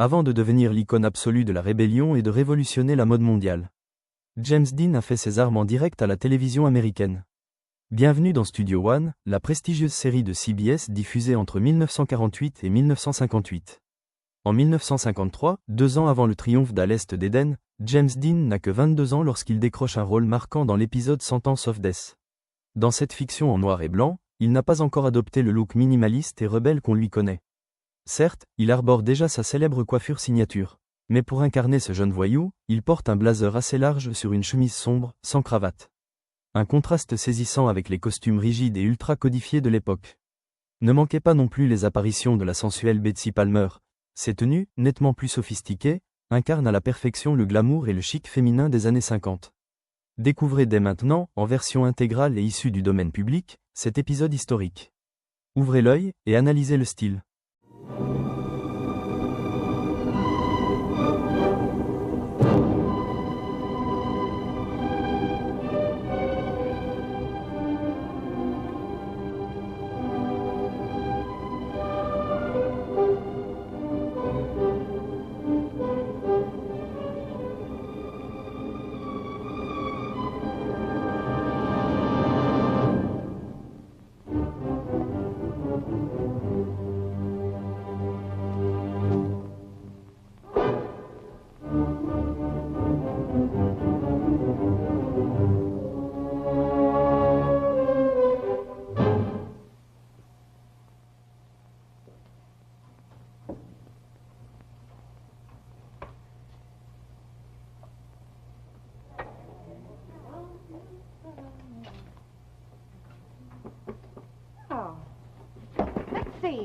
avant de devenir l'icône absolue de la rébellion et de révolutionner la mode mondiale. James Dean a fait ses armes en direct à la télévision américaine. Bienvenue dans Studio One, la prestigieuse série de CBS diffusée entre 1948 et 1958. En 1953, 2 ans avant le triomphe d'À l'Est d'Éden, James Dean n'a que 22 ans lorsqu'il décroche un rôle marquant dans l'épisode Sentence of Death. Dans cette fiction en noir et blanc, il n'a pas encore adopté le look minimaliste et rebelle qu'on lui connaît. Certes, il arbore déjà sa célèbre coiffure signature. Mais pour incarner ce jeune voyou, il porte un blazer assez large sur une chemise sombre, sans cravate. Un contraste saisissant avec les costumes rigides et ultra codifiés de l'époque. Ne manquez pas non plus les apparitions de la sensuelle Betsy Palmer. Ses tenues, nettement plus sophistiquées, incarnent à la perfection le glamour et le chic féminin des années 50. Découvrez dès maintenant, en version intégrale et issue du domaine public, cet épisode historique. Ouvrez l'œil et analysez le style.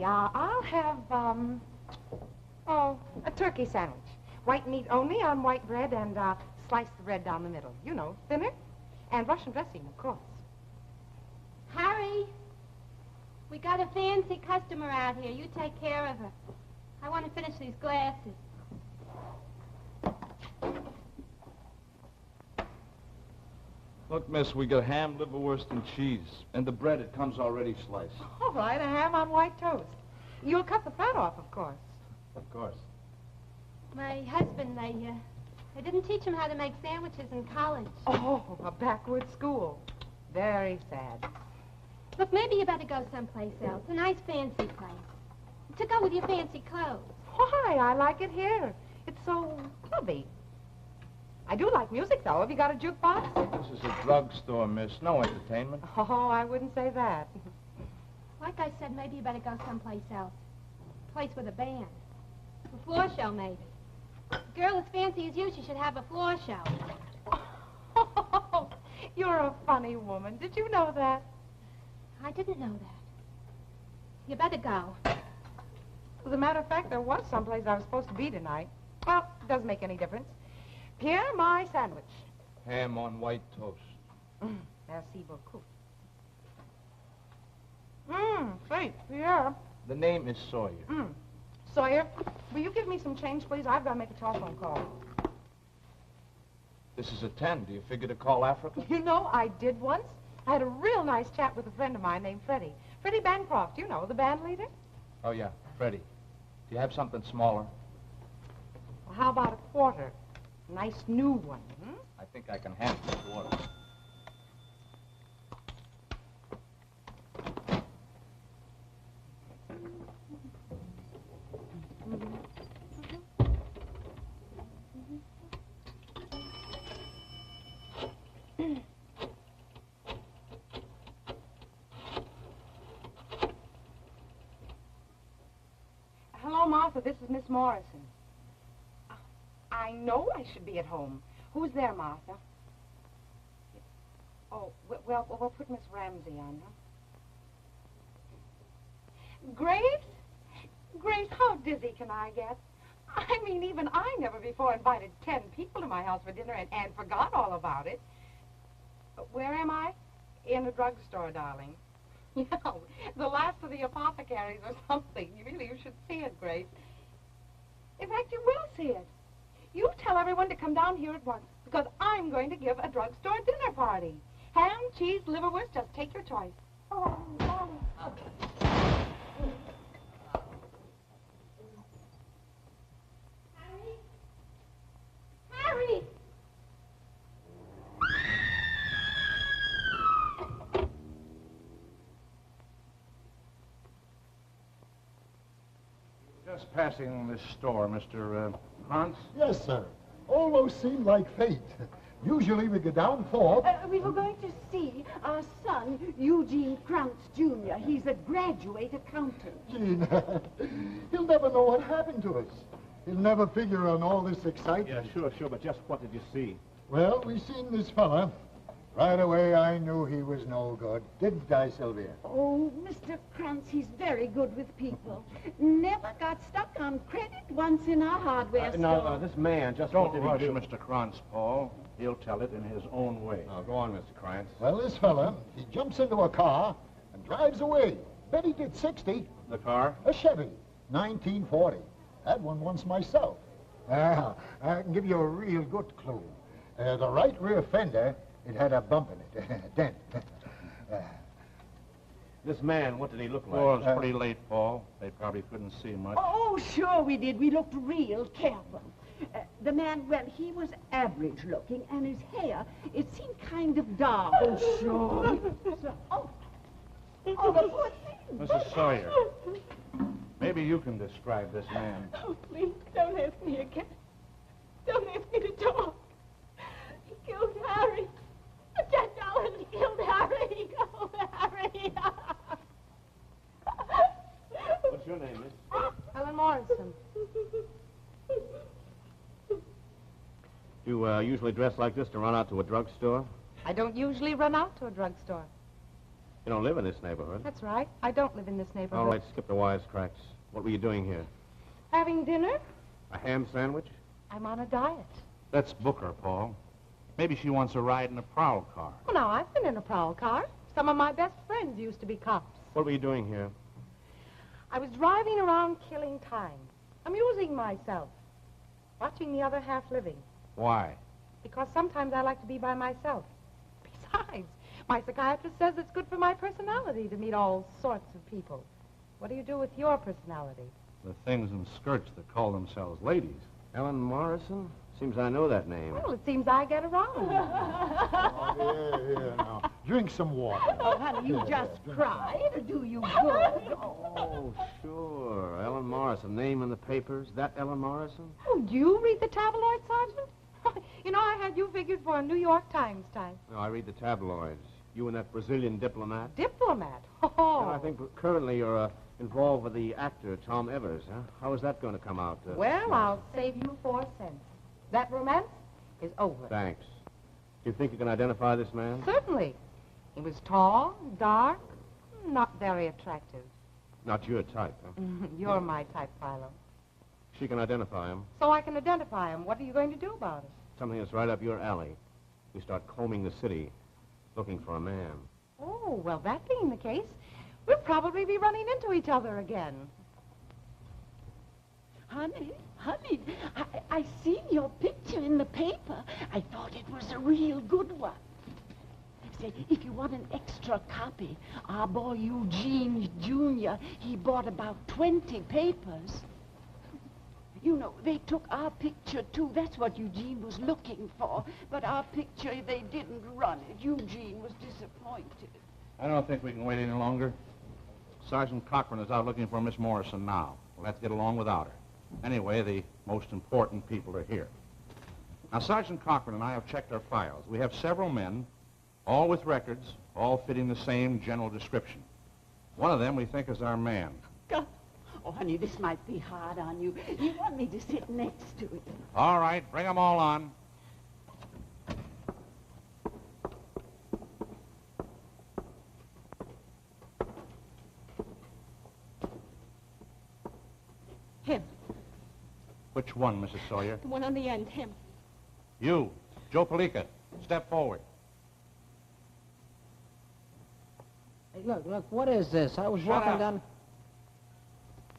I'll have, a turkey sandwich. White meat only on white bread and, slice the bread down the middle. You know, thinner. And Russian dressing, of course. Harry, we got a fancy customer out here. You take care of her. I want to finish these glasses. Look, miss, we got ham, liverwurst, and cheese. And the bread, it comes already sliced. All right, a ham on white toast. You'll cut the fat off, of course. Of course. My husband, they didn't teach him how to make sandwiches in college. Oh, a backwoods school. Very sad. Look, maybe you better go someplace else. A nice fancy place. To go with your fancy clothes. Why? I like it here. It's so clubby. I do like music, though. Have you got a jukebox? This is a drugstore, miss. No entertainment. Oh, I wouldn't say that. Like I said, maybe you better go someplace else. A place with a band. A floor show, maybe. A girl as fancy as you, she should have a floor show. Oh, you're a funny woman. Did you know that? I didn't know that. You better go. As a matter of fact, there was someplace I was supposed to be tonight. Well, it doesn't make any difference. Pierre, my sandwich. Ham on white toast. Merci beaucoup. Say, Pierre. The name is Sawyer. Sawyer, will you give me some change, please? I've got to make a telephone call. This is a 10. Do you figure to call Africa? You know, I did once. I had a real nice chat with a friend of mine named Freddie. Freddie Bancroft, you know, the band leader. Oh, yeah, Freddie. Do you have something smaller? Well, how about a quarter? A nice new one, I think I can handle the quarter. Hello, Martha. This is Miss Morrison. I know I should be at home. Who's there, Martha? Oh, well, we'll put Miss Ramsey on, huh? Grace? Grace, how dizzy can I get? I mean, even I never before invited 10 people to my house for dinner and forgot all about it. Where am I? In a drugstore, darling. You know, the last of the apothecaries or something. You should see it, Grace. In fact, you will see it. You tell everyone to come down here at once, because I'm going to give a drugstore dinner party. Ham, cheese, liverwurst, just take your choice. Just passing this store, Mr. Krantz. Yes, sir. Almost seemed like fate. Usually we go down Fourth. We were going to see our son, Eugene Krantz, Jr. He's a graduate accountant. Gene, he'll never know what happened to us. He'll never figure on all this excitement. Yeah, sure, but just what did you see? Well, we seen this fella. Right away, I knew he was no good. Didn't I, Sylvia? Oh, Mr. Krantz, he's very good with people. Never got stuck on credit once in our hardware store. No, this man, just what Don't did rush he do? Mr. Krantz, Paul. He'll tell it in his own way. Oh, go on, Mr. Krantz. Well, this fella, he jumps into a car and drives away. Bet he did 60. The car? A Chevy, 1940. Had one once myself. I can give you a real good clue. The right rear fender, it had a bump in it, a dent. This man, what did he look like? Well, it's pretty late, Paul. They probably couldn't see much. Oh, sure we did. We looked real careful. The man, well, he was average looking, and his hair, it seemed kind of dark. Oh, sure. Oh, the poor thing. Mrs. Sawyer, maybe you can describe this man. Oh, please, don't ask me again. Don't ask me to talk. He killed Harry. For $10, he killed Harry. Oh, Harry. What's your name, miss? Helen Morrison. You usually dress like this to run out to a drugstore? I don't usually run out to a drugstore. You don't live in this neighborhood. That's right. I don't live in this neighborhood. All right, skip the wisecracks. What were you doing here? Having dinner? A ham sandwich? I'm on a diet. That's Booker, Paul. Maybe she wants a ride in a prowl car. Well, now, I've been in a prowl car. Some of my best friends used to be cops. What were you doing here? I was driving around killing time, amusing myself, watching the other half living. Why? Because sometimes I like to be by myself. Besides, my psychiatrist says it's good for my personality to meet all sorts of people. What do you do with your personality? The things in skirts that call themselves ladies. Ellen Morrison? Seems I know that name. Well, it seems I get around. Oh, here, now. Drink some water. Oh, honey, you just cry. It'll do you good. Oh, sure. Ellen Morrison. Name in the papers. That Ellen Morrison? Oh, do you read the tabloid, Sergeant? You know, I had you figured for a New York Times type. No, I read the tabloids. You and that Brazilian diplomat? Diplomat? Oh. Well, I think currently you're involved with the actor, Tom Evers, huh? How is that going to come out? Well, I'll save you 4 cents. That romance is over. Thanks. Do you think you can identify this man? Certainly. He was tall, dark, not very attractive. Not your type, huh? You're my type, Philo. She can identify him. So I can identify him. What are you going to do about it? Something that's right up your alley. We start combing the city, looking for a man. Oh, well, that being the case, we'll probably be running into each other again. Honey, I seen your picture in the paper. I thought it was a real good one. Say, if you want an extra copy, our boy Eugene Jr., he bought about 20 papers. You know, they took our picture, too. That's what Eugene was looking for. But our picture, they didn't run it. Eugene was disappointed. I don't think we can wait any longer. Sergeant Cochran is out looking for Miss Morrison now. We'll have to get along without her. Anyway, the most important people are here. Now, Sergeant Cochran and I have checked our files. We have several men, all with records, all fitting the same general description. One of them we think is our man. God. Oh, honey, this might be hard on you. You want me to sit next to it. All right, bring them all on. Him. Which one, Mrs. Sawyer? The one on the end, him. You, Joe Palika. Step forward. Hey, look, what is this? I was Shut walking up. down...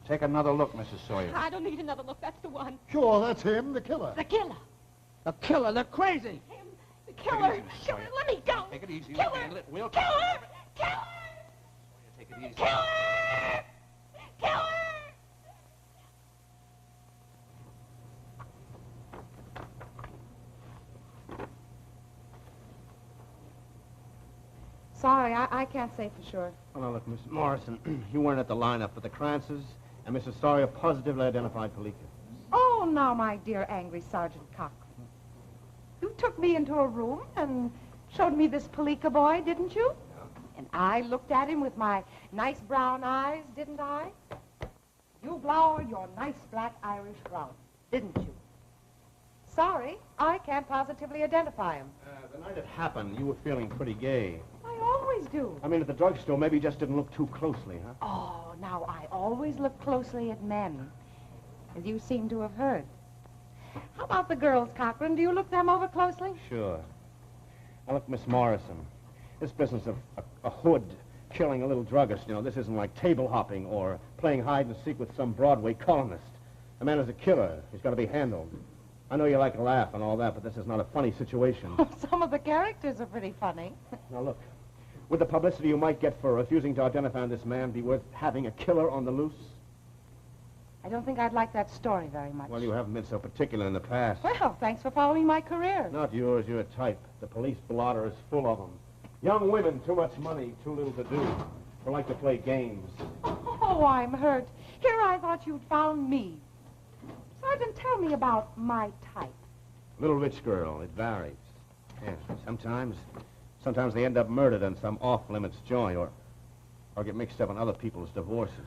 Take another look, Mrs. Sawyer. I don't need another look. That's the one. Sure, that's him, the killer. The killer. The killer, they're crazy! Him. The killer. easy, Mrs. Killer, Sawyer. let me go. Take it easy. Killer. We'll handle it. We'll Killer. Killer. Take it easy. Killer. Killer. Sorry, I can't say for sure. Oh, now, look, Miss Morrison, you weren't at the lineup, but the Krantzes, And Mrs. Sawyer positively identified Palika. Oh, now, my dear angry Sergeant Cochran. You took me into a room and showed me this Palika boy, didn't you? And I looked at him with my nice brown eyes, didn't I? You glowered your nice black Irish ground, didn't you? Sorry, I can't positively identify him. The night it happened, you were feeling pretty gay. I always do. I mean, at the drugstore, maybe you just didn't look too closely, huh? Oh, now I always look closely at men, as you seem to have heard. How about the girls, Cochran? Do you look them over closely? Sure. Now, look, Miss Morrison, this business of a hood killing a little druggist, this isn't like table hopping or playing hide and seek with some Broadway columnist. A man is a killer. He's got to be handled. I know you like to laugh and all that, but this is not a funny situation. Some of the characters are pretty funny. Now, look, would the publicity you might get for refusing to identify this man be worth having a killer on the loose? I don't think I'd like that story very much. Well, you haven't been so particular in the past. Well, thanks for following my career. Not yours, your type. The police blotter is full of them. Young women, too much money, too little to do. They like to play games. Oh, I'm hurt. Here I thought you'd found me. Sergeant, tell me about my type. Little rich girl, it varies. Yeah, sometimes they end up murdered in some off-limits joint or get mixed up in other people's divorces.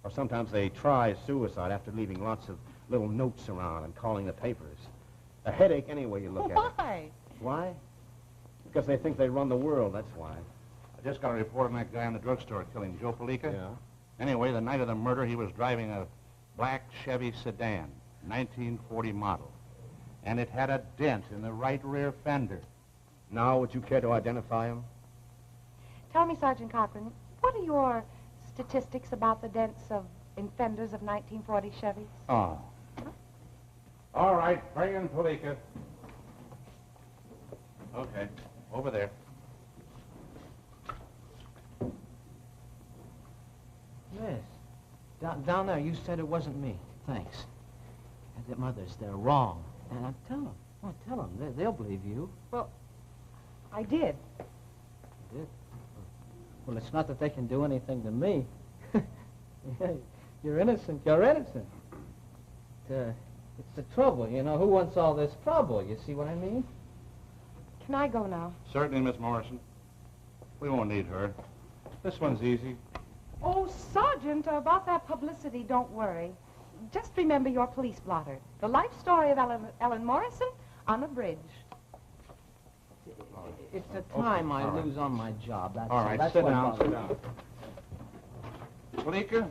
Or sometimes they try suicide after leaving lots of little notes around and calling the papers. A headache any way you look at it. Why? Why? Because they think they run the world, that's why. I just got a report on that guy in the drugstore killing Joe Palika. Yeah? Anyway, the night of the murder, he was driving a black Chevy sedan, 1940 model. And it had a dent in the right rear fender. Now, would you care to identify him? Tell me, Sergeant Cochran, what are your statistics about the dents in fenders of 1940 Chevys? Oh. All right, bring in Palika. Okay, over there. Yes. Down there, you said it wasn't me. Thanks. And the mothers, they're wrong. And tell them. Oh, tell them. They'll believe you. Well, I did. You did? Well, it's not that they can do anything to me. You're innocent. You're innocent. It's the trouble, Who wants all this trouble? You see what I mean? Can I go now? Certainly, Miss Morrison. We won't need her. This one's easy. Oh, Sergeant, about that publicity, don't worry. Just remember your police blotter. The life story of Ellen Morrison, unabridged. It's the time I lose on my job. That's all right, that's sit what down, bothers sit down. Palika,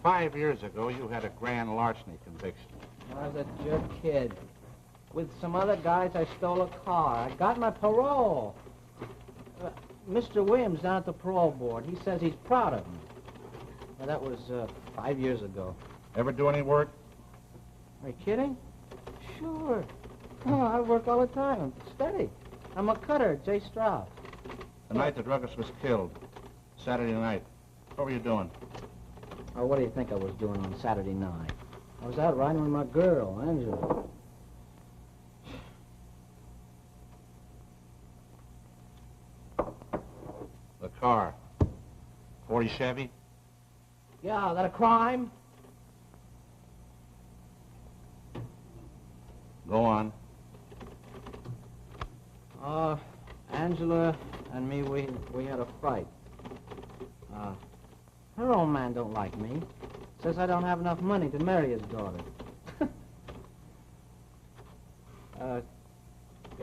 5 years ago, you had a grand larceny conviction. I was a jerk kid. With some other guys, I stole a car. I got my parole. Mr. Williams down at the parole board, he says he's proud of me. Well, that was 5 years ago. Ever do any work? Are you kidding? Sure. Oh, I work all the time. I'm steady. I'm a cutter at J. Strauss. The night the druggist was killed, Saturday night. What were you doing? Oh, what do you think I was doing on Saturday night? I was out riding with my girl, Angela. The car. 40 Chevy? Yeah, that a crime? Go on. Angela and me, we had a fight. Her old man don't like me. Says I don't have enough money to marry his daughter.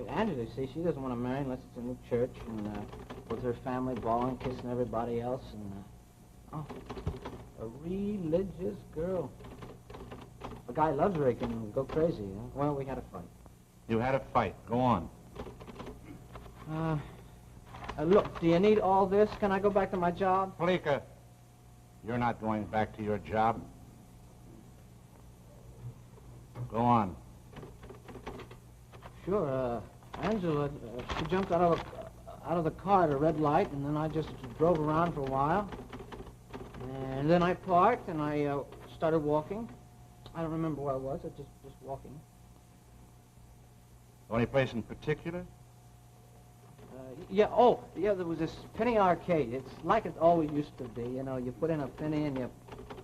Angela, see, she doesn't want to marry unless it's in the church and with her family bawling, kissing everybody else, and a religious girl. A guy loves her, he can go crazy. Well, we had a fight. You had a fight. Go on. Look, do you need all this? Can I go back to my job? Palika, you're not going back to your job. Go on. Sure, Angela, she jumped out of the car at a red light, and then I just drove around for a while. And then I parked, and I started walking. I don't remember where I was. I just walking. Any place in particular? Yeah, there was this penny arcade. It's like it always used to be. You put in a penny and you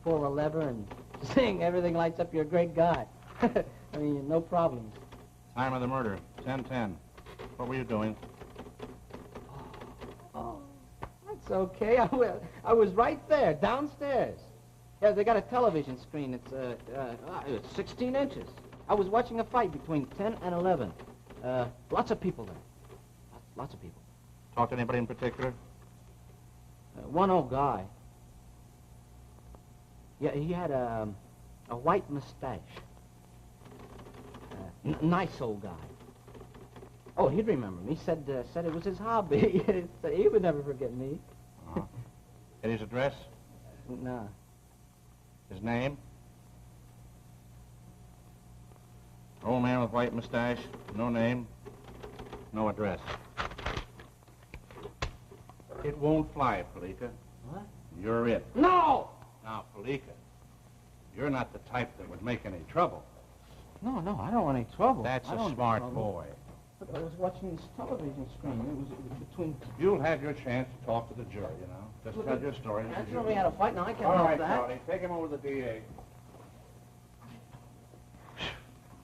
pull a lever and sing, everything lights up, you're a great guy. I mean, no problems. Time of the murder, 10:10. What were you doing? Oh, that's okay. I was right there, downstairs. Yeah, they got a television screen. It's 16 inches. I was watching a fight between 10 and 11. Lots of people there. Lots of people. Talk to anybody in particular? One old guy. Yeah, he had a white mustache. Nice old guy. Oh, he'd remember me. Said it was his hobby. He would never forget me. Uh-huh. And his address? No. His name? Old man with white mustache, no name, no address. It won't fly, Palika. What? You're it. No! Now, Palika, you're not the type that would make any trouble. No, I don't want any trouble. That's I a don't smart want trouble. boy. But I was watching this television screen. It was between... You'll have your chance to talk to the jury, you know. Just tell your story. That's when we had a fight. Now I can't All help right, that. Tony, take him over to the DA.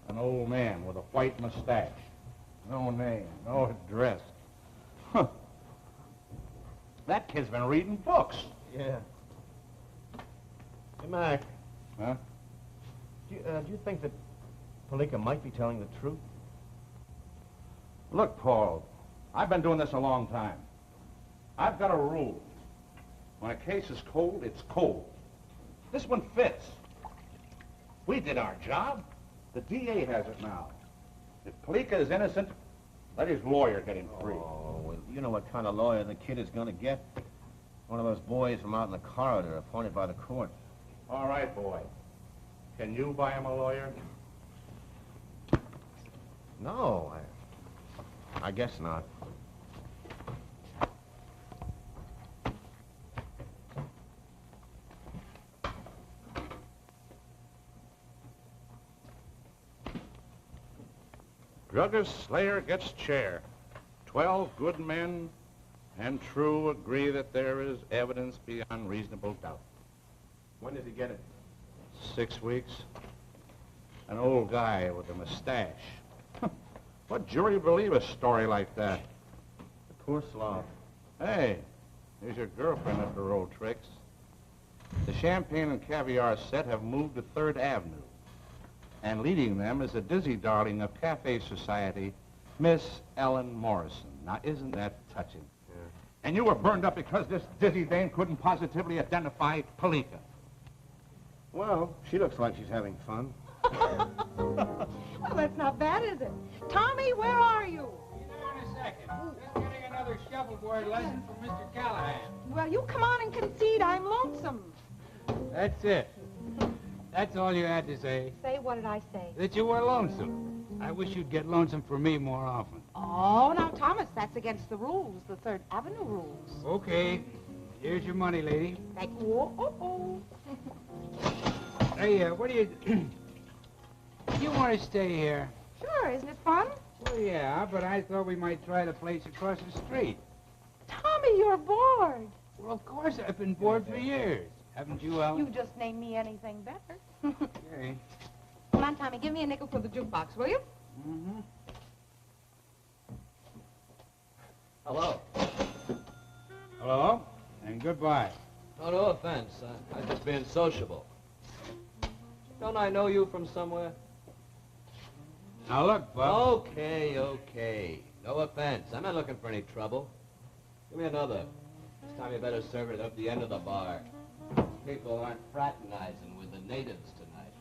An old man with a white mustache. No name, no address. Huh. That kid's been reading books. Yeah. Hey, Mac, Huh? do you think that Palika might be telling the truth? Look, Paul, I've been doing this a long time. I've got a rule. When a case is cold, it's cold. This one fits. We did our job. The DA has it now. If Palika is innocent, let his lawyer get him free. Oh, well, you know what kind of lawyer the kid is going to get. One of those boys from out in the corridor appointed by the court. All right, boy. Can you buy him a lawyer? No, I guess not. Druggist Slayer gets chair. 12 good men and true agree that there is evidence beyond reasonable doubt. When did he get it? 6 weeks. An old guy with a mustache. What jury would believe a story like that? The poor slob. Hey, here's your girlfriend at her old tricks. The champagne and caviar set have moved to 3rd Avenue. And leading them is a dizzy darling of Cafe Society, Miss Ellen Morrison. Now, isn't that touching? Yeah. And you were burned up because this dizzy dame couldn't positively identify Palika. Well, she looks like she's having fun. Well, that's not bad, is it? Tommy, where are you? Be there in a second. Just getting another shuffleboard lesson from Mr. Callahan. Well, you come on and concede I'm lonesome. That's it. That's all you had to say. Say, what did I say? That you were lonesome. I wish you'd get lonesome for me more often. Oh, now, Thomas, that's against the rules, the 3rd Avenue rules. Okay. Here's your money, lady. Thank you. Oh. Hey, what do you... You want to stay here? Sure, isn't it fun? Well, yeah, but I thought we might try the place across the street. Tommy, you're bored. Well, of course, I've been bored for years. Haven't you, Ellen? You just named me anything better. Okay. Come on, Tommy, give me a nickel for the jukebox, will you? Mm-hmm. Hello. Hello? And goodbye. Oh, no offense. I'm just being sociable. Don't I know you from somewhere? Now, look, Bub. Okay. No offense. I'm not looking for any trouble. Give me another. This time you better serve it up the end of the bar. People aren't fraternizing with the natives tonight.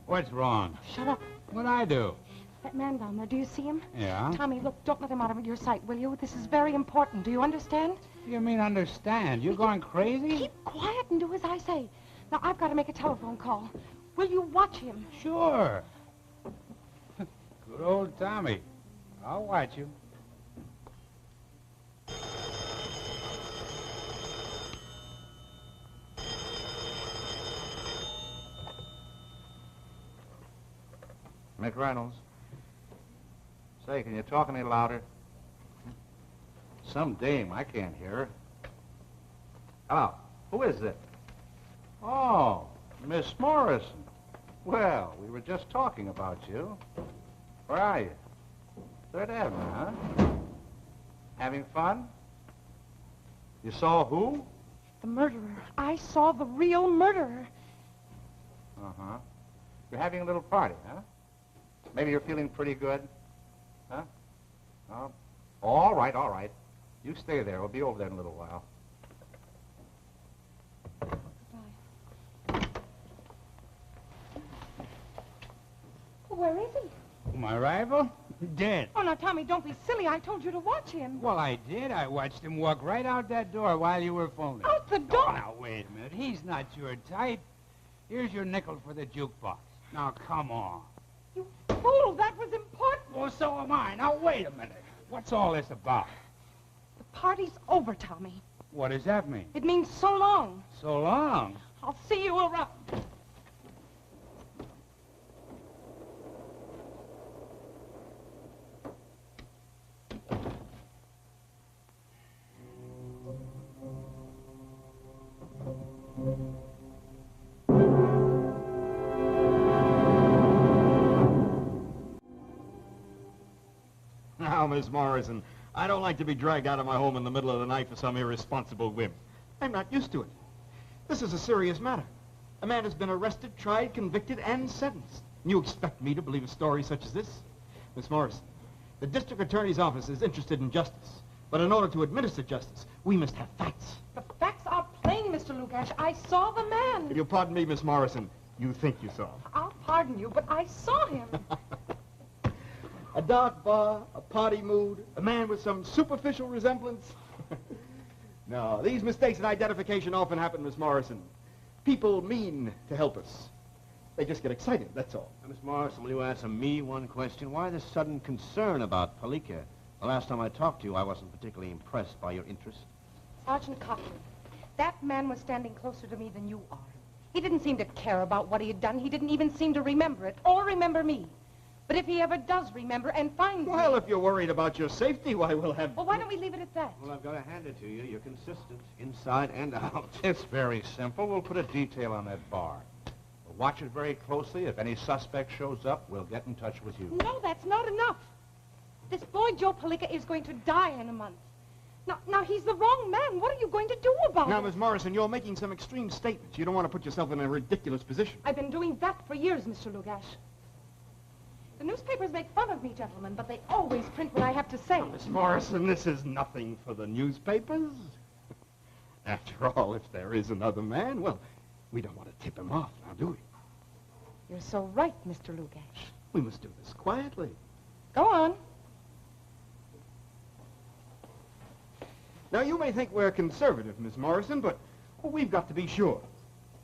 What's wrong? Shut up. What'd I do? That man down there, do you see him? Yeah? Tommy, look, don't let him out of your sight, will you? This is very important. Do you understand? You mean understand? You going crazy? Keep quiet and do as I say. Now, I've got to make a telephone call. Will you watch him? Sure. Good old Tommy. I'll watch you. Mick Reynolds. Say, can you talk any louder? Some dame, I can't hear her. Hello, who is it? Oh, Miss Morrison. Well, we were just talking about you. Where are you? Third Avenue, huh? Having fun? You saw who? The murderer. I saw the real murderer. Uh-huh. You're having a little party, huh? Maybe you're feeling pretty good? Huh? Oh, all right, all right. You stay there. We'll be over there in a little while. Where is he? My rival? Dead. Oh, now, Tommy, don't be silly. I told you to watch him. Well, I did. I watched him walk right out that door while you were phoning. Out the door? Oh, now, wait a minute. He's not your type. Here's your nickel for the jukebox. Now, come on. You fool. That was important. Well, so am I. Now, wait a minute. What's all this about? The party's over, Tommy. What does that mean? It means so long. So long. I'll see you around. Now, Miss Morrison, I don't like to be dragged out of my home in the middle of the night for some irresponsible whim. I'm not used to it. This is a serious matter. A man has been arrested, tried, convicted, and sentenced. You expect me to believe a story such as this? Miss Morrison, the district attorney's office is interested in justice. But in order to administer justice, we must have facts. The facts are plain, Mr. Lugash. I saw the man. If you'll pardon me, Miss Morrison, you think you saw. I'll pardon you, but I saw him. A dark bar, a party mood, a man with some superficial resemblance. No, these mistakes in identification often happen, Miss Morrison. People mean to help us. They just get excited, that's all. Now, Miss Morrison, will you answer me one question? Why this sudden concern about Palika? The last time I talked to you, I wasn't particularly impressed by your interest. Sergeant Cochran, that man was standing closer to me than you are. He didn't seem to care about what he had done. He didn't even seem to remember it or remember me. But if he ever does remember and finds Well, me... if you're worried about your safety, why, we'll have... Well, why don't we leave it at that? Well, I've got to hand it to you. You're consistent, inside and out. It's very simple. We'll put a detail on that bar. We'll watch it very closely. If any suspect shows up, we'll get in touch with you. No, that's not enough. This boy, Joe Palika, is going to die in a month. Now, he's the wrong man. What are you going to do about Now, it? Miss Morrison, you're making some extreme statements. You don't want to put yourself in a ridiculous position. I've been doing that for years, Mr. Lugash. The newspapers make fun of me, gentlemen, but they always print what I have to say. Now, Miss Morrison, this is nothing for the newspapers. After all, if there is another man, well, we don't want to tip him off, now, do we? You're so right, Mr. Lugash. We must do this quietly. Go on. Now, you may think we're conservative, Miss Morrison, but we've got to be sure.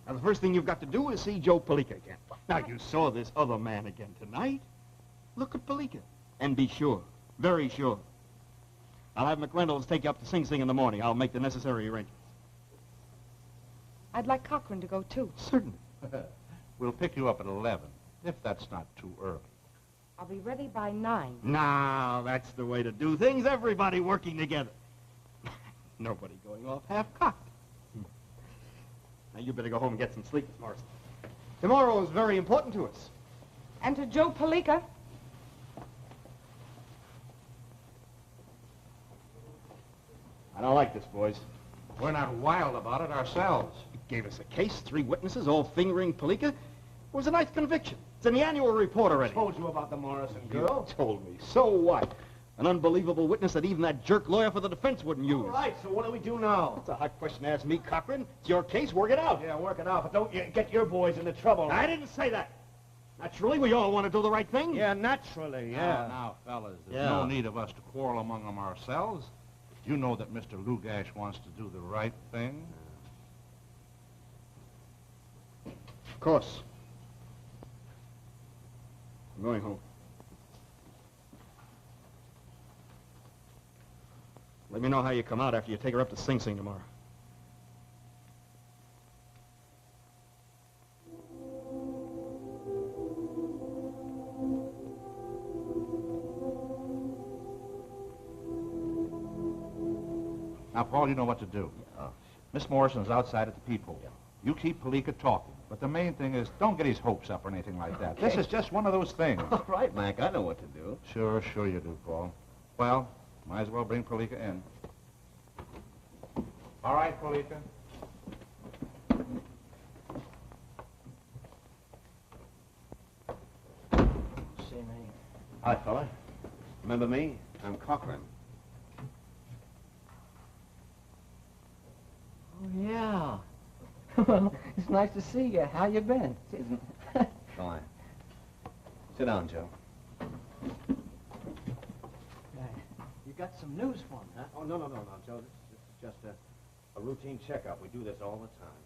Now, the first thing you've got to do is see Joe Palika again. Now, you saw this other man again tonight. Look at Palika and be sure, very sure. I'll have McReynolds take you up to Sing Sing in the morning. I'll make the necessary arrangements. I'd like Cochran to go, too. Certainly. We'll pick you up at 11, if that's not too early. I'll be ready by 9. Now, that's the way to do things. Everybody working together. Nobody going off half-cocked. Now, you better go home and get some sleep, Miss Morrison. Tomorrow is very important to us. And to Joe Palika. I don't like this, boys. We're not wild about it ourselves. It gave us a case, 3 witnesses, all fingering Palika. It was a nice conviction. It's in the annual report already. I told you about the Morrison You girl. told me. So what? An unbelievable witness that even that jerk lawyer for the defense wouldn't use. All right, so what do we do now? That's a hot question to ask me, Cochran. It's your case. Work it out. Yeah, work it out, but don't get your boys into trouble. I didn't say that. Naturally, we all want to do the right thing. Yeah, naturally, Now, fellas, there's no need of us to quarrel among them ourselves. You know that Mr. Lugash wants to do the right thing. Of course. I'm going home. Let me know how you come out after you take her up to Sing Sing tomorrow. Now, Paul, you know what to do. Miss Morrison's outside at the peephole. You keep Palika talking. But the main thing is, don't get his hopes up or anything like that. This is just one of those things. All right, Mac, I know what to do. Sure you do, Paul. Well, might as well bring Palika in. All right, Palika. See me. Hi, fella. Remember me? I'm Cochran. Oh, yeah. Well, it's nice to see you. How you been? Fine. Sit down, Joe. You got some news for me, huh? Oh, no, Joe. This is just a routine checkup. We do this all the time.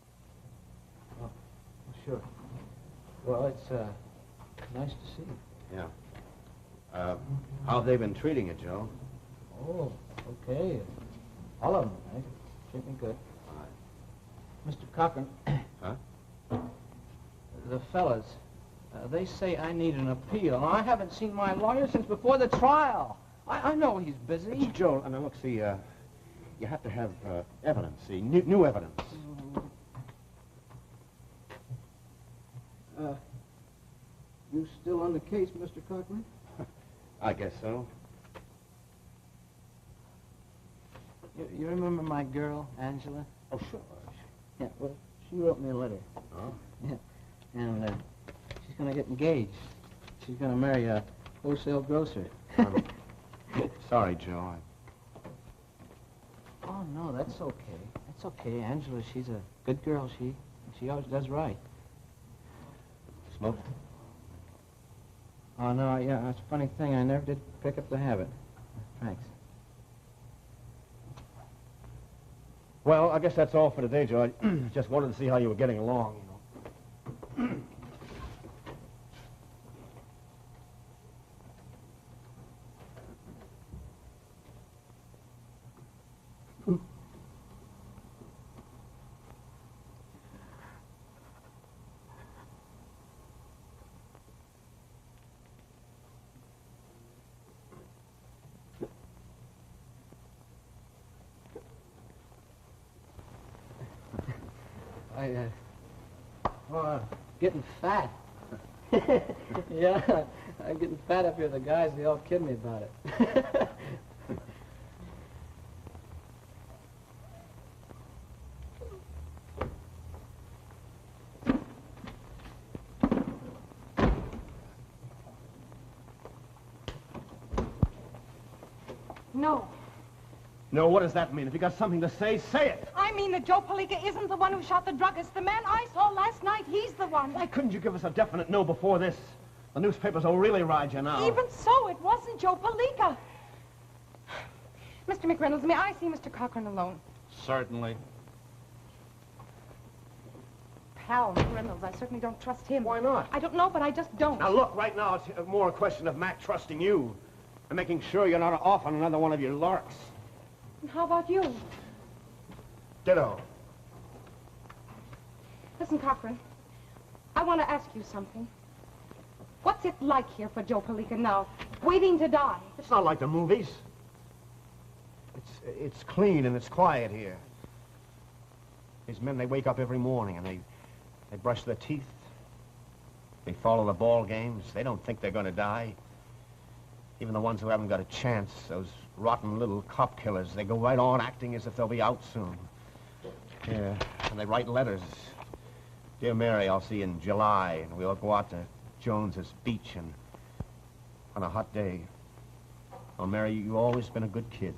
Oh, sure. Well, it's nice to see you. Yeah. How have they been treating you, Joe? Oh, okay. All of them, right? Treat me good. Mr. Cochran. Huh? The fellas, they say I need an appeal. Now, I haven't seen my lawyer since before the trial. I know he's busy. Joe, now look, see, you have to have evidence, see, new evidence. You still on the case, Mr. Cochran? I guess so. You remember my girl, Angela? Oh, sure. Yeah, well, she wrote me a letter. Oh? Yeah, and she's going to get engaged. She's going to marry a wholesale grocer. Sorry, Joe. Oh, no, that's okay. That's okay. Angela, she's a good girl. She always does right. Smoke? Oh, no, yeah, that's a funny thing. I never did pick up the habit. Thanks. Well, I guess that's all for today, Joe. I just wanted to see how you were getting along, you know. Getting fat. Yeah, I'm getting fat up here. The guys, they all kid me about it. No. No, what does that mean? If you got something to say, say it. I mean that Joe Palika isn't the one who shot the druggist. The man I saw last night, he's the one. Why couldn't you give us a definite no before this? The newspapers will really ride you now. Even so, it wasn't Joe Palika. Mr. McReynolds, may I see Mr. Cochran alone? Certainly. Pal McReynolds, I certainly don't trust him. Why not? I don't know, but I just don't. Now, look, right now, it's more a question of Mac trusting you and making sure you're not off on another one of your larks. And how about you? Ditto. Listen, Cochran, I want to ask you something. What's it like here for Joe Palika now, waiting to die? It's not like the movies. It's clean and it's quiet here. These men, they wake up every morning and they brush their teeth. They follow the ball games. They don't think they're going to die. Even the ones who haven't got a chance, those rotten little cop killers, they go right on acting as if they'll be out soon. Yeah, and they write letters. Dear Mary, I'll see you in July, and we'll go out to Jones's Beach and on a hot day. Oh, Mary, you've always been a good kid.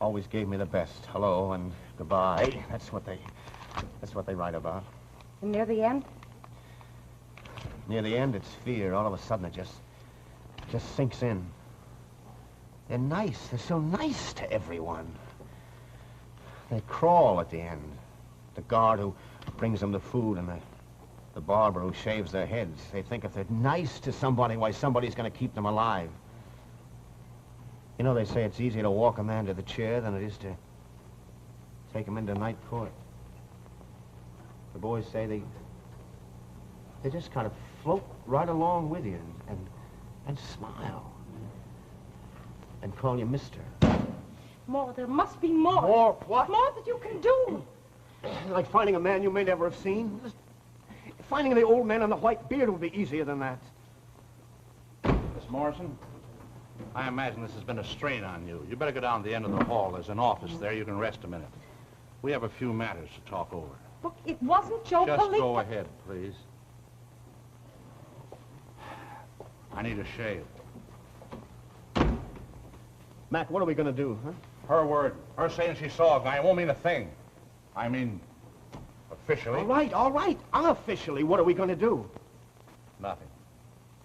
Always gave me the best. Hello and goodbye. That's what they write about. And near the end? Near the end, it's fear. All of a sudden, it just sinks in. They're nice. They're so nice to everyone. They crawl at the end. The guard who brings them the food and the barber who shaves their heads. They think if they're nice to somebody, why, somebody's going to keep them alive. You know, they say it's easier to walk a man to the chair than it is to take him into night court. The boys say they just kind of float right along with you and smile and call you mister. More. There must be more. More what? More that you can do. Like finding a man you may never have seen? Finding the old man on the white beard would be easier than that. Miss Morrison, I imagine this has been a strain on you. You better go down to the end of the hall. There's an office there. You can rest a minute. We have a few matters to talk over. Look, it wasn't Joe Just Palika. go ahead, please. I need a shave. Mac, what are we going to do, huh? Her word. Her saying she saw a guy won't mean a thing. I mean, officially. All right. Unofficially, what are we going to do? Nothing.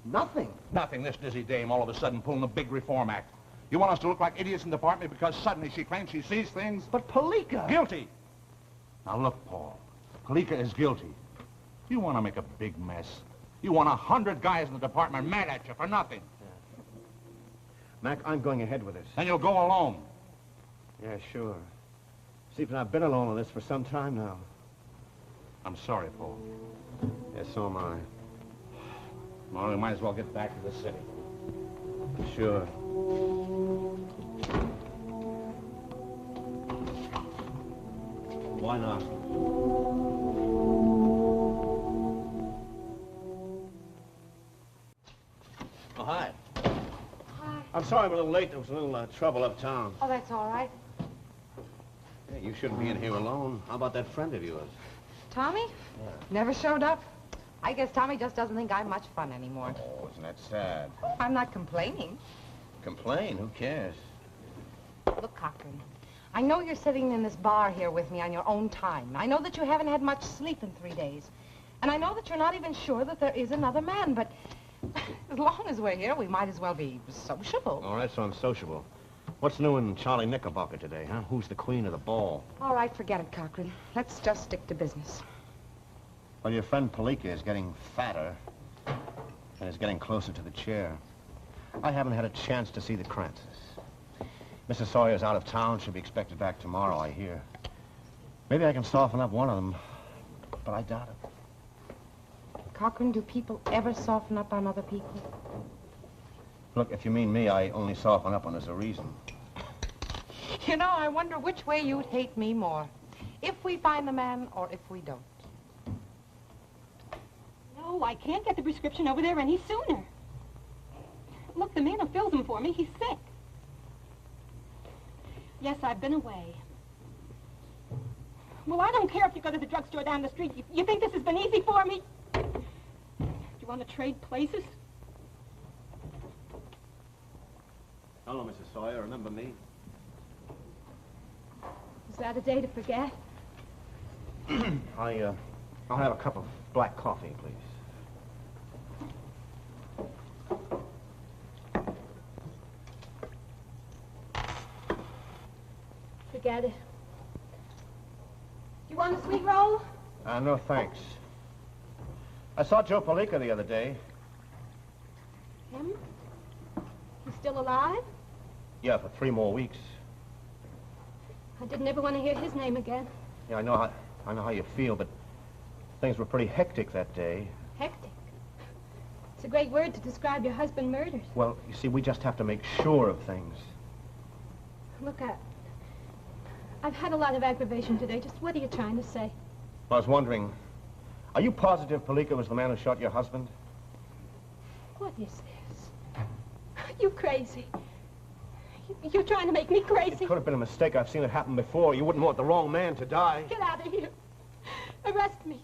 Nothing. Nothing. This dizzy dame all of a sudden pulling a big reform act. You want us to look like idiots in the department because suddenly she claims she sees things? But Palika... Guilty. Now look, Paul. Palika is guilty. You want to make a big mess. You want 100 guys in the department mad at you for nothing. Mac, I'm going ahead with this. Then you'll go alone. Yeah, sure. Stephen, I've been alone on this for some time now. I'm sorry, Paul. Yes, so am I. Well, we might as well get back to the city. Sure. Why not? Oh, hi. Hi. I'm sorry I'm a little late. There was a little trouble uptown. Oh, that's all right. Hey, you shouldn't be in here alone. How about that friend of yours? Tommy? Yeah. Never showed up. I guess Tommy just doesn't think I'm much fun anymore. Oh, isn't that sad? I'm not complaining. Complain? Who cares? Look, Cochran, I know you're sitting in this bar here with me on your own time. I know that you haven't had much sleep in 3 days. And I know that you're not even sure that there is another man, but as long as we're here, we might as well be sociable. All right, so I'm sociable. What's new in Charlie Knickerbocker today, huh? Who's the queen of the ball? All right, forget it, Cochran. Let's just stick to business. Well, your friend Palika is getting fatter and is getting closer to the chair. I haven't had a chance to see the Crances. Mrs. Sawyer's out of town. She'll be expected back tomorrow, I hear. Maybe I can soften up one of them, but I doubt it. Cochran, do people ever soften up on other people? Look, if you mean me, I only soften up when there's a reason. You know, I wonder which way you'd hate me more. If we find the man or if we don't. No, I can't get the prescription over there any sooner. Look, the man who fills them for me, he's sick. Yes, I've been away. Well, I don't care if you go to the drugstore down the street. You think this has been easy for me? Do you want to trade places? Hello, Mrs. Sawyer. Remember me? Is that a day to forget? I'll have a cup of black coffee, please. Forget it. You want a sweet roll? No, thanks. I saw Joe Palika the other day. Him? He's still alive? Yeah, for 3 more weeks. I didn't ever want to hear his name again. Yeah, I know how you feel, but things were pretty hectic that day. Hectic. It's a great word to describe your husband murdered. Well, you see, we just have to make sure of things. Look, I've had a lot of aggravation today. Just what are you trying to say? I was wondering, are you positive Palika was the man who shot your husband? What is this? You crazy. You're trying to make me crazy. It could have been a mistake. I've seen it happen before. You wouldn't want the wrong man to die. Get out of here. Arrest me.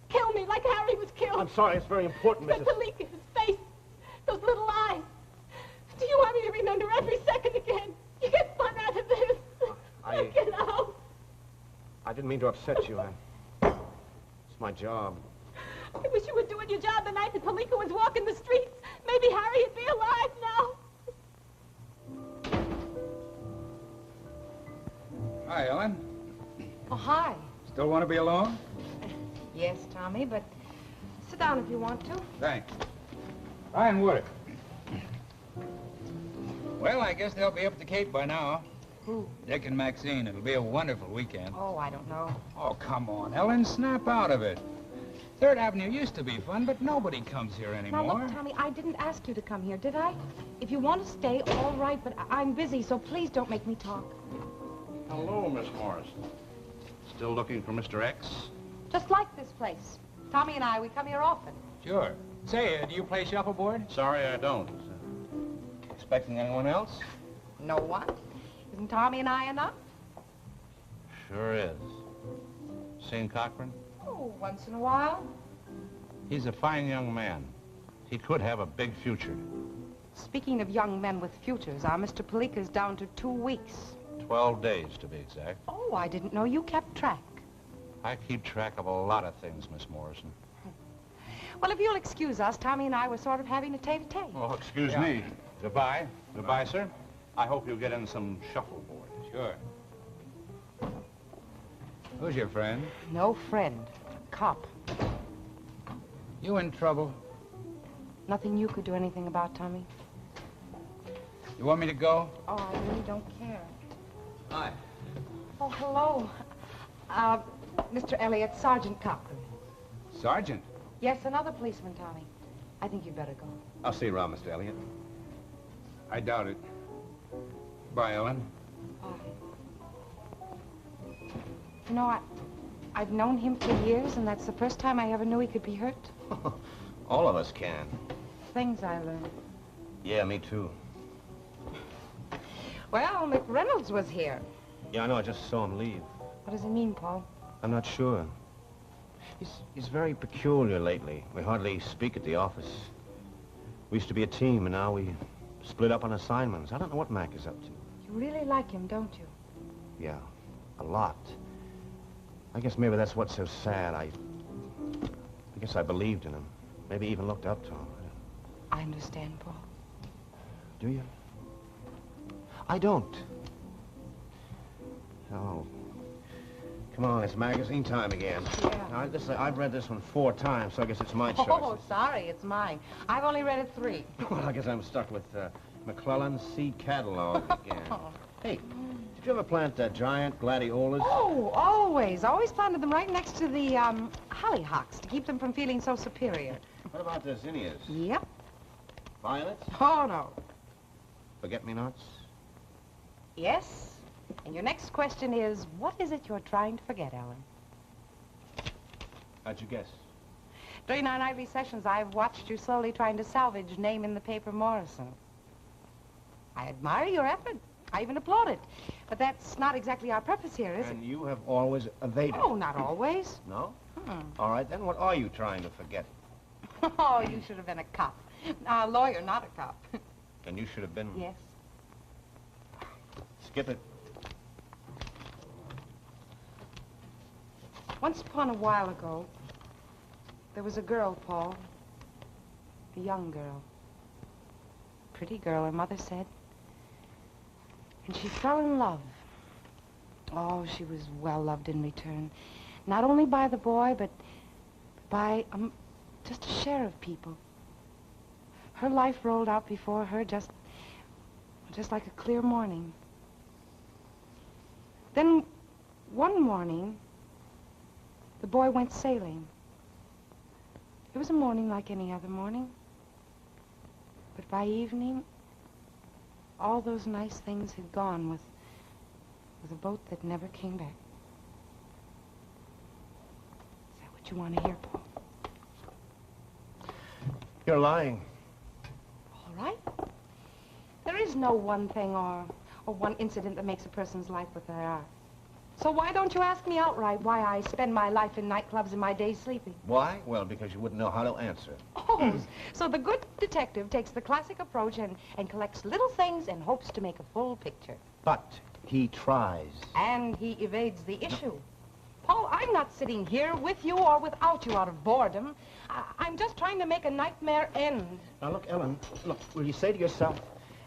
Kill me like Harry was killed. I'm sorry. It's very important, But Mrs. Palika, his face, those little eyes. Do you want me to remember every second again? You get fun out of this. Get out. I didn't mean to upset you, Ann. It's my job. I wish you were doing your job the night that Palika was walking the streets. Maybe Harry'd be alive now. Hi, Ellen. Oh, hi. Still want to be alone? Yes, Tommy, but sit down if you want to. Thanks. Ryan Wood. Well, I guess they'll be up at the Cape by now. Who? Dick and Maxine. It'll be a wonderful weekend. Oh, I don't know. Oh, come on, Ellen. Snap out of it. 3rd Avenue used to be fun, but nobody comes here anymore. Now, look, Tommy, I didn't ask you to come here, did I? If you want to stay, all right, but I'm busy, so please don't make me talk. Hello, Miss Morrison. Still looking for Mr. X? Just like this place. Tommy and I, we come here often. Sure. Say, do you play shuffleboard? Sorry, I don't. Expecting anyone else? No one. Isn't Tommy and I enough? Sure is. Seen Cochran? Oh, once in a while. He's a fine young man. He could have a big future. Speaking of young men with futures, our Mr. Palika's down to 2 weeks. 12 days, to be exact. Oh, I didn't know you kept track. I keep track of a lot of things, Miss Morrison. Well, if you'll excuse us, Tommy and I were sort of having a tete-a-tete. Oh, excuse me. Goodbye. Goodbye, sir. I hope you'll get in some shuffleboard. Sure. Who's your friend? No friend. Cop. You in trouble? Nothing you could do anything about, Tommy? You want me to go? Oh, I really don't care. Hi. Oh, hello. Mr. Elliot, Sergeant Cochran. Sergeant? Yes, another policeman, Tommy. I think you'd better go. I'll see you around, Mr. Elliot. I doubt it. Bye, Ellen. You know, I've known him for years, and that's the first time I ever knew he could be hurt. All of us can. Things I learned. Yeah, me too. Well, McReynolds was here. Yeah, I know. I just saw him leave. What does it mean, Paul? I'm not sure. He's very peculiar lately. We hardly speak at the office. We used to be a team, and now we split up on assignments. I don't know what Mac is up to. You really like him, don't you? Yeah, a lot. I guess maybe that's what's so sad. I guess I believed in him. Maybe even looked up to him. I understand, Paul. Do you? I don't. Oh. Come on, it's magazine time again. Yeah. Now, I've read this one 4 times, so I guess it's my choice. Oh, sorry, it's mine. I've only read it 3. Well, I guess I'm stuck with McClellan's Seed Catalog again. Hey, did you ever plant giant gladiolas? Oh, always. Always planted them right next to the hollyhocks to keep them from feeling so superior. What about the zinnias? Yep. Violets? Oh, no. Forget-me-nots? Yes. And your next question is, what is it you're trying to forget, Ellen? How'd you guess? During our nightly sessions, I've watched you slowly trying to salvage name in the paper Morrison. I admire your effort. I even applaud it. But that's not exactly our purpose here, is it? And you have always evaded. Oh, not always. No? All right, then what are you trying to forget? Oh, you should have been a cop. A lawyer, not a cop. And you should have been... Yes. Skip it. Once upon a while ago, there was a girl, Paul. A young girl. Pretty girl, her mother said. And she fell in love. Oh, she was well loved in return. Not only by the boy, but by just a share of people. Her life rolled out before her just like a clear morning. Then, one morning, the boy went sailing. It was a morning like any other morning. But by evening, all those nice things had gone with a boat that never came back. Is that what you want to hear, Paul? You're lying. All right. There is no one thing or one incident that makes a person's life what they are. So why don't you ask me outright why I spend my life in nightclubs and my days sleeping? Why? Well, because you wouldn't know how to answer. Oh, so the good detective takes the classic approach and collects little things and hopes to make a full picture. But he tries. And he evades the issue. Paul, I'm not sitting here with you or without you out of boredom. I'm just trying to make a nightmare end. Now, look, Ellen, look, will you say to yourself,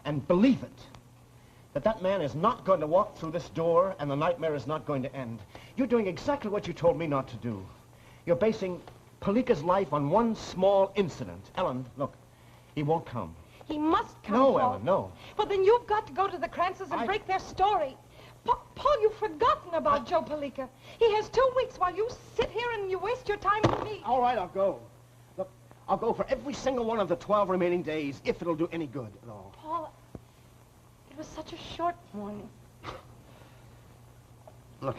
and believe it, that man is not going to walk through this door and the nightmare is not going to end. You're doing exactly what you told me not to do. You're basing Palika's life on one small incident. Ellen, look, he won't come. He must come, No, Paul. Ellen, no. Well, then you've got to go to the Crances and break their story. Paul, you've forgotten about Joe Palika. He has 2 weeks while you sit here and you waste your time with me. All right, I'll go. Look, I'll go for every single one of the 12 remaining days, if it'll do any good at all. Paul, it was such a short morning. Look,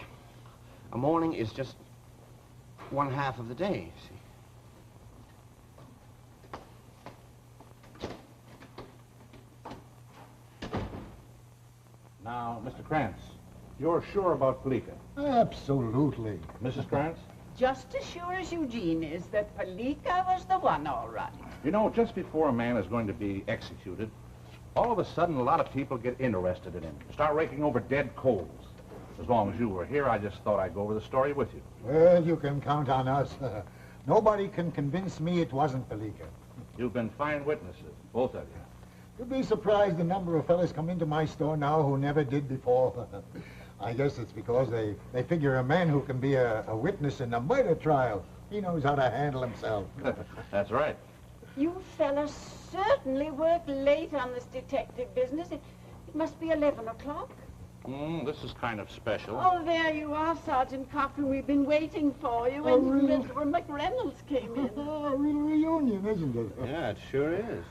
A morning is just one half of the day, see? Now, Mr. Krantz, you're sure about Palika? Absolutely. Mrs. Krantz? Just as sure as Eugene is that Palika was the one, all right. You know, just before a man is going to be executed, all of a sudden a lot of people get interested in him. Start raking over dead coals. As long as you were here, I just thought I'd go over the story with you. Well, you can count on us. Nobody can convince me it wasn't Palika. You've been fine witnesses, both of you. You'd be surprised the number of fellas come into my store now who never did before. I guess it's because they figure a man who can be a witness in a murder trial, he knows how to handle himself. That's right. You fellas certainly work late on this detective business. It must be 11 o'clock. This is kind of special. Oh, there you are, Sergeant Cochran. We've been waiting for you, and Mr. McReynolds came in. A real reunion, isn't it? Yeah, it sure is.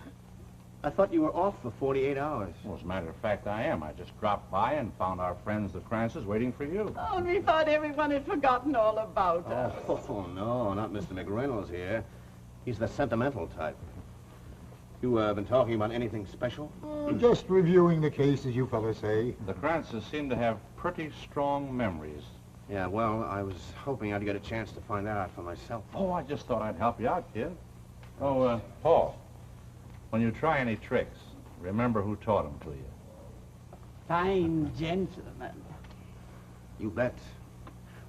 I thought you were off for 48 hours. Well, as a matter of fact, I am. I just dropped by and found our friends, the Krantzes, waiting for you. Oh, we thought everyone had forgotten all about us. Oh, no, not Mr. McReynolds here. He's the sentimental type. You been talking about anything special? Just reviewing the case, as you fellas say. The Krantzes seem to have pretty strong memories. Yeah, well, I was hoping I'd get a chance to find that out for myself. Oh, I just thought I'd help you out, kid. Oh, Paul, when you try any tricks, remember who taught them to you. Fine gentleman. You bet.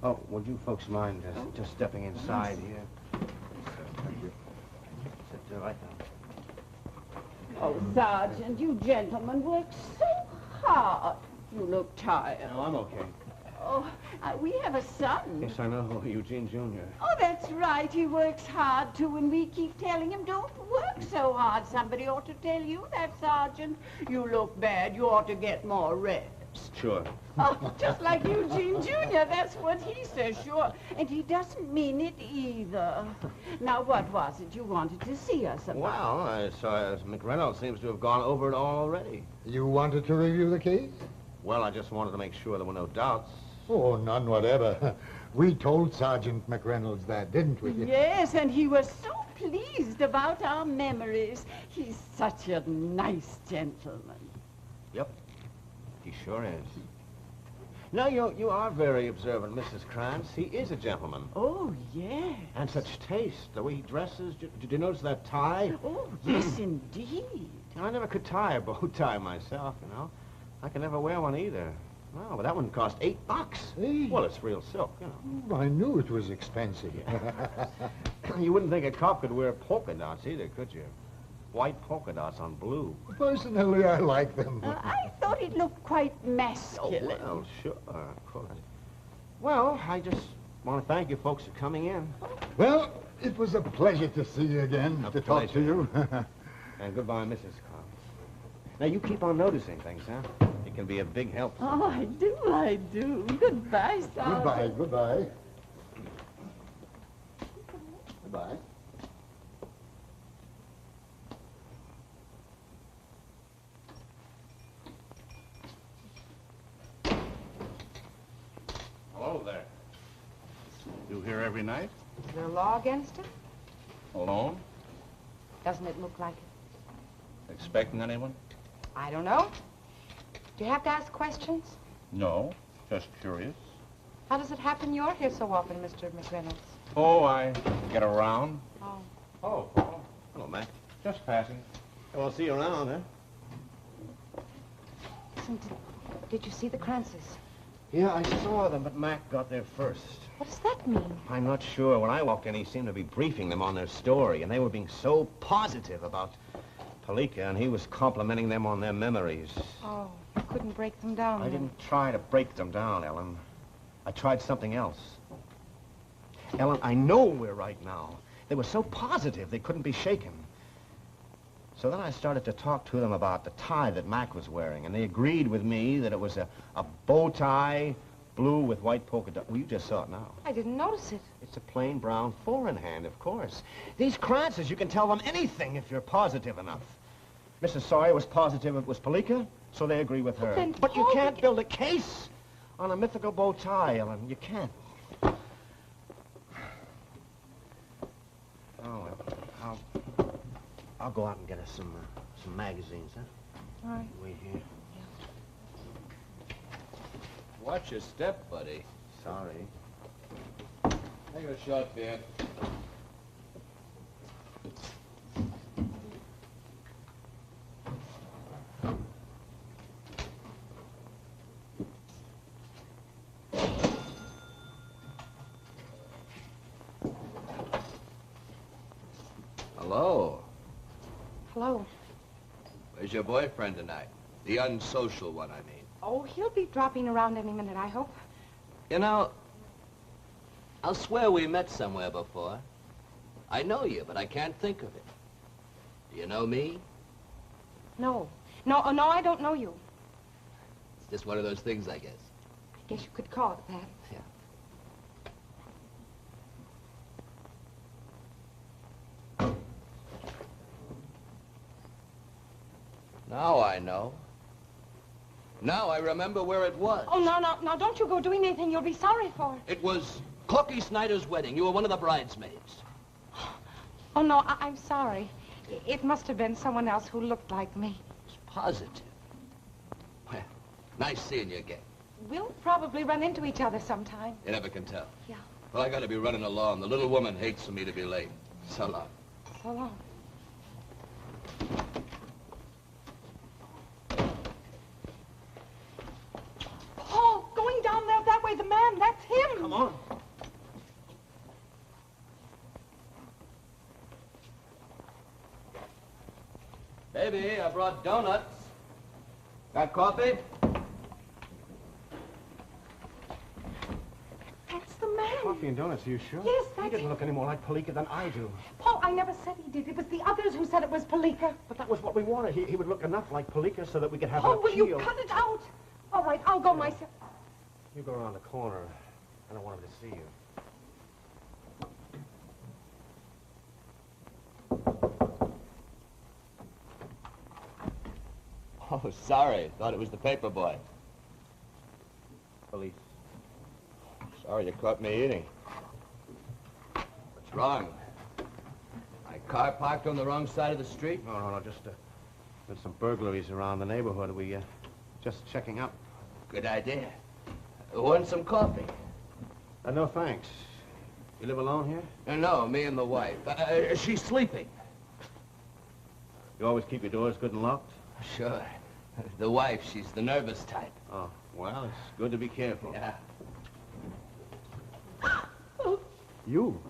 Oh, would you folks mind just stepping inside here? Sit right down. Oh, Sergeant, you gentlemen work so hard. You look tired. No, I'm okay. Oh, we have a son. Yes, I know, Eugene Jr. Oh, that's right. He works hard, too, and we keep telling him, don't work so hard. Somebody ought to tell you that, Sergeant. You look bad. You ought to get more rest. Sure. Oh, just like Eugene Jr., that's what he says, sure. And he doesn't mean it either. Now, what was it you wanted to see us about? Well, I saw McReynolds seems to have gone over it all already. You wanted to review the case? Well, I just wanted to make sure there were no doubts. Oh, none whatever. We told Sergeant McReynolds that, didn't we? Yes, and he was so pleased about our memories. He's such a nice gentleman. Yep, he sure is. Now, you are very observant, Mrs. Krantz. He is a gentleman. Oh, yes. And such taste, the way he dresses. Did you notice that tie? Oh, yes, indeed. I never could tie a bow tie myself, you know. I could never wear one either. No, but that one cost $8. Hey. Well, it's real silk, you know. I knew it was expensive. You wouldn't think a cop could wear polka dots either, could you? White polka dots on blue. Personally, I like them. I thought it looked quite masculine. Oh, well, sure, of course. Well, I just want to thank you folks for coming in. Well, it was a pleasure to see you again, to talk to you. And goodbye, Mrs. Cobb. Now, you keep on noticing things, huh? It can be a big help. Oh, I do. Goodbye, Sergeant. Goodbye. Goodbye. Hello there. You here every night? Is there a law against it? Alone? Doesn't it look like it? Expecting anyone? I don't know. Do you have to ask questions? No, just curious. How does it happen you're here so often, Mr. McReynolds? Oh, I get around. Oh. Oh, Paul. Hello, Mac. Just passing. Well, I'll see you around, huh? Listen, did you see the Krantzes? Yeah, I saw them, but Mac got there first. What does that mean? I'm not sure. When I walked in, he seemed to be briefing them on their story, and they were being so positive about Palika, and he was complimenting them on their memories. Oh, you couldn't break them down. I then. didn't try to break them down, Ellen. I tried something else. Ellen, I know we're right now. They were so positive they couldn't be shaken. So then I started to talk to them about the tie that Mac was wearing, and they agreed with me that it was a bow tie, blue with white polka dot. Well, you just saw it now. I didn't notice it. It's a plain brown four-in-hand, of course. These Krantzes, you can tell them anything if you're positive enough. Mrs. Sawyer was positive it was Palika, so they agree with her. Then But you Paul, can't build a case on a mythical bow tie, Ellen. You can't. I'll go out and get us some magazines, huh? All right. Wait here. Watch your step, buddy. Sorry. Take a shot, Ben. Hello. Hello. Where's your boyfriend tonight? The unsocial one, I mean. Oh, he'll be dropping around any minute, I hope. You know, I'll swear we met somewhere before. I know you, but I can't think of it. Do you know me? No. No, I don't know you. It's just one of those things, I guess. I guess you could call it that. Yeah. Now I know. Now I remember where it was. Oh, no, don't you go doing anything you'll be sorry for. It was Corky Snyder's wedding. You were one of the bridesmaids. Oh, no, I'm sorry. It must have been someone else who looked like me. It's positive. Well, nice seeing you again. We'll probably run into each other sometime. You never can tell. Yeah. Well, I gotta be running along. The little woman hates for me to be late. So long. So long. Paul, going down there that way, the man, that's him. Come on. Baby, I brought donuts. Got coffee? That's the man. Coffee and donuts, are you sure? Yes, He that's doesn't look any more like Palika than I do. Paul, I never said he did. It was the others who said it was Palika. But that was what we wanted. He would look enough like Palika so that we could have Oh, an will appeal. you cut it out? All right, I'll go myself. You go around the corner. I don't want him to see you. Oh, sorry. Thought it was the paper boy. Police. Sorry you caught me eating. What's wrong? My car parked on the wrong side of the street? No. Just there's some burglaries around the neighborhood. We just checking up. Good idea. Want some coffee? No, thanks. You live alone here? No, me and the wife. She's sleeping. You always keep your doors good and locked? Sure. The wife, she's the nervous type. Oh, well, it's good to be careful. Yeah. You?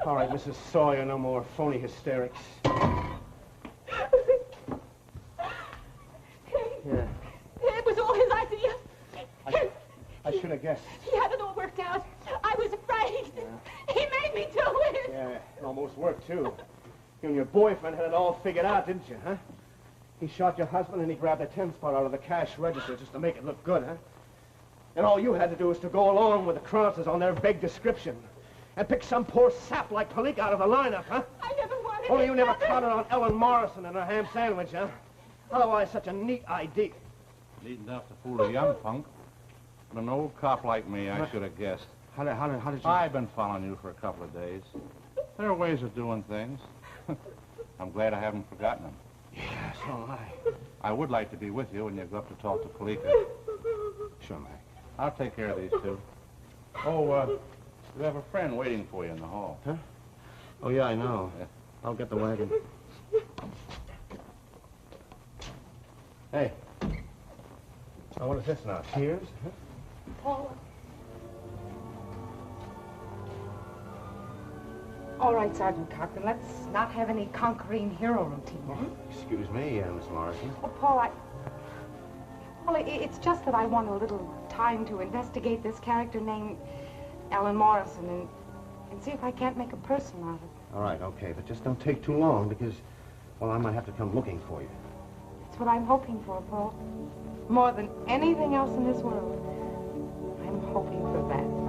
All right, Mrs. Sawyer, no more phony hysterics. Yeah. It was all his idea. I should have guessed. He had it all worked out. I was afraid. He made me do it. Yeah, it almost worked, too. You and your boyfriend had it all figured out, didn't you, huh? He shot your husband and he grabbed the 10 spot out of the cash register just to make it look good, huh? And all you had to do was to go along with the Cronces on their vague description and pick some poor sap like Palika out of the lineup, huh? I never wanted Only it, you never Mother. counted on Ellen Morrison and her ham sandwich, huh? Otherwise, such a neat idea. Neat enough to fool a young punk. But an old cop like me, I should have guessed. How did you... I've been following you for a couple of days. There are ways of doing things. I'm glad I haven't forgotten them. Yeah, so am I. I would like to be with you when you go up to talk to Palika. Sure, Mac. I'll take care of these two. Oh, you have a friend waiting for you in the hall. Huh? Oh, yeah, I know. Yeah. I'll get the wagon. Hey. Now, what is this now? Cheers? Huh? Paul. All right, Sergeant Cochran, let's not have any conquering hero routine. Excuse me, Miss Morrison. Oh, Paul, Well, it's just that I want a little time to investigate this character named Ellen Morrison and see if I can't make a person out of it. All right, okay, but just don't take too long because, well, I might have to come looking for you. It's what I'm hoping for, Paul. More than anything else in this world, I'm hoping for that.